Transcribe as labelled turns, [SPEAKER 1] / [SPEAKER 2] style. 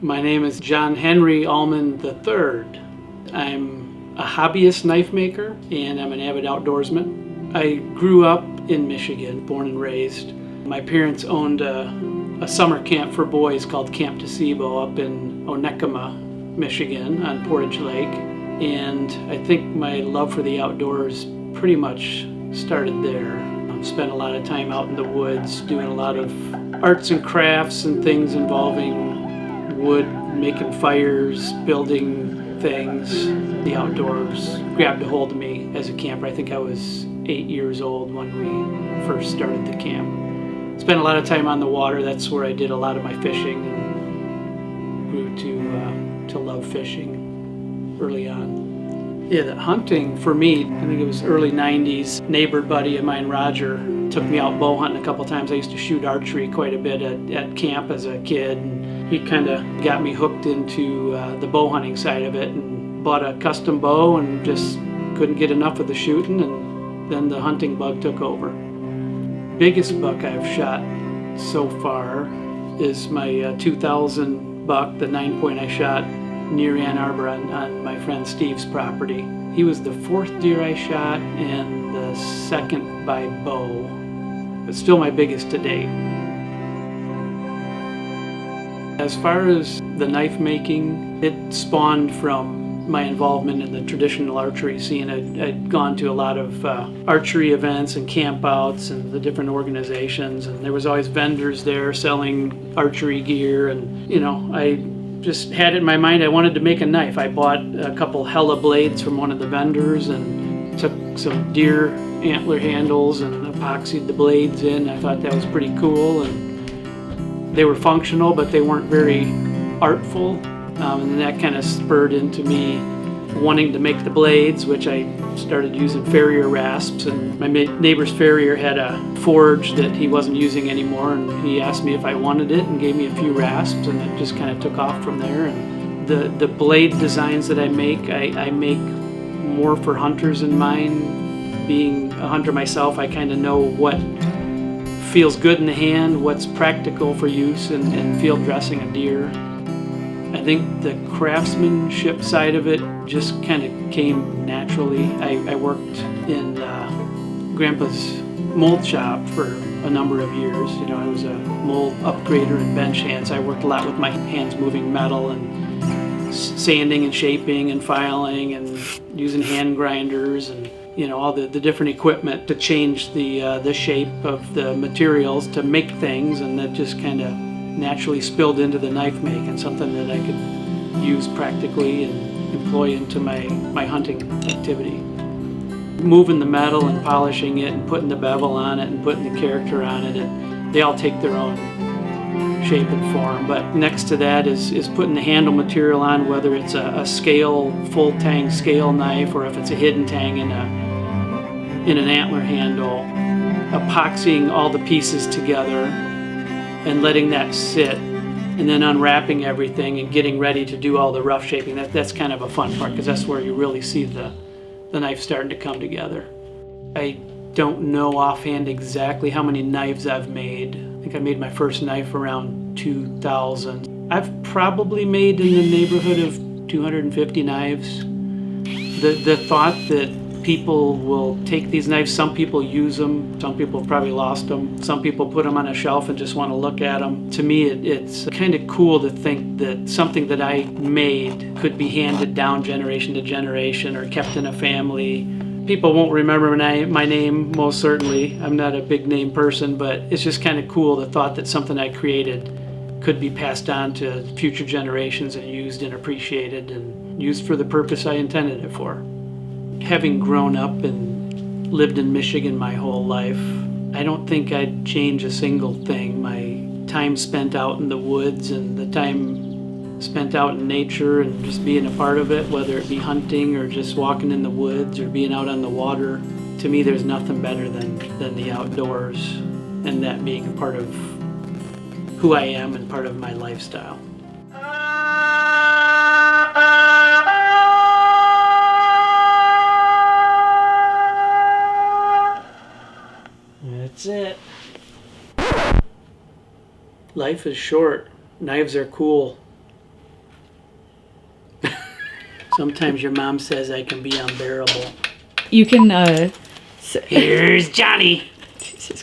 [SPEAKER 1] My name is John Henry Allman III. I'm a hobbyist knife maker and I'm an avid outdoorsman. I grew up in Michigan, born and raised. My parents owned a summer camp for boys called Camp Tacebo up in Onekama, Michigan on Portage Lake. And I think my love for the outdoors pretty much started there. Spent a lot of time out in the woods doing a lot of arts and crafts and things involving wood, making fires, building things. The outdoors grabbed a hold of me as a camper. I think I was 8 years old when we first started the camp. Spent a lot of time on the water. That's where I did a lot of my fishing and grew to love fishing early on. Yeah, the hunting for me, I think it was early 90s. Neighbor buddy of mine, Roger, took me out bow hunting a couple times. I used to shoot archery quite a bit at camp as a kid. And he kind of got me hooked into the bow hunting side of it and bought a custom bow and just couldn't get enough of the shooting, and then the hunting bug took over. Biggest buck I've shot so far is my 2000 buck, the 9-point I shot near Ann Arbor on my friend Steve's property. He was the 4th deer I shot and the 2nd by bow, but still my biggest to date. As far as the knife making, it spawned from my involvement in the traditional archery scene. I'd gone to a lot of archery events and campouts and the different organizations, and there was always vendors there selling archery gear, and I just had it in my mind I wanted to make a knife. I bought a couple Hella blades from one of the vendors and took some deer antler handles and epoxied the blades in. I thought that was pretty cool, and they were functional, but they weren't very artful. And that kind of spurred into me wanting to make the blades, which I started using farrier rasps. And my neighbor's farrier had a forge that he wasn't using anymore, and he asked me if I wanted it and gave me a few rasps, and it just kind of took off from there. And the blade designs that I make more for hunters in mind. Being a hunter myself, I kind of know what feels good in the hand, what's practical for use in field dressing a deer. I think the craftsmanship side of it just kind of came naturally. I worked in Grandpa's mold shop for a number of years. I was a mold upgrader and bench hand, so I worked a lot with my hands moving metal and sanding and shaping and filing and using hand grinders and all the different equipment to change the shape of the materials to make things, and that just kind of naturally spilled into the knife making, something that I could use practically and employ into my hunting activity. Moving the metal and polishing it and putting the bevel on it and putting the character on it, they all take their own shape and form. But next to that is putting the handle material on, whether it's a scale, full tang scale knife, or if it's a hidden tang in an antler handle, epoxying all the pieces together and letting that sit, and then unwrapping everything and getting ready to do all the rough shaping. That's kind of a fun part, because that's where you really see the knife starting to come together. I don't know offhand exactly how many knives I've made. I think I made my first knife around 2000. I've probably made in the neighborhood of 250 knives. The thought that people will take these knives, some people use them, some people have probably lost them, some people put them on a shelf and just want to look at them. To me, it's kind of cool to think that something that I made could be handed down generation to generation or kept in a family. People won't remember my name, most certainly. I'm not a big name person, but it's just kind of cool, the thought that something I created could be passed on to future generations and used and appreciated and used for the purpose I intended it for. Having grown up and lived in Michigan my whole life, I don't think I'd change a single thing. My time spent out in the woods and the time spent out in nature and just being a part of it, whether it be hunting or just walking in the woods or being out on the water, to me there's nothing better than the outdoors, and that being a part of who I am and part of my lifestyle. That's it. Life is short. Knives are cool. Sometimes your mom says I can be unbearable.
[SPEAKER 2] You can,
[SPEAKER 1] Here's Johnny.
[SPEAKER 2] Jesus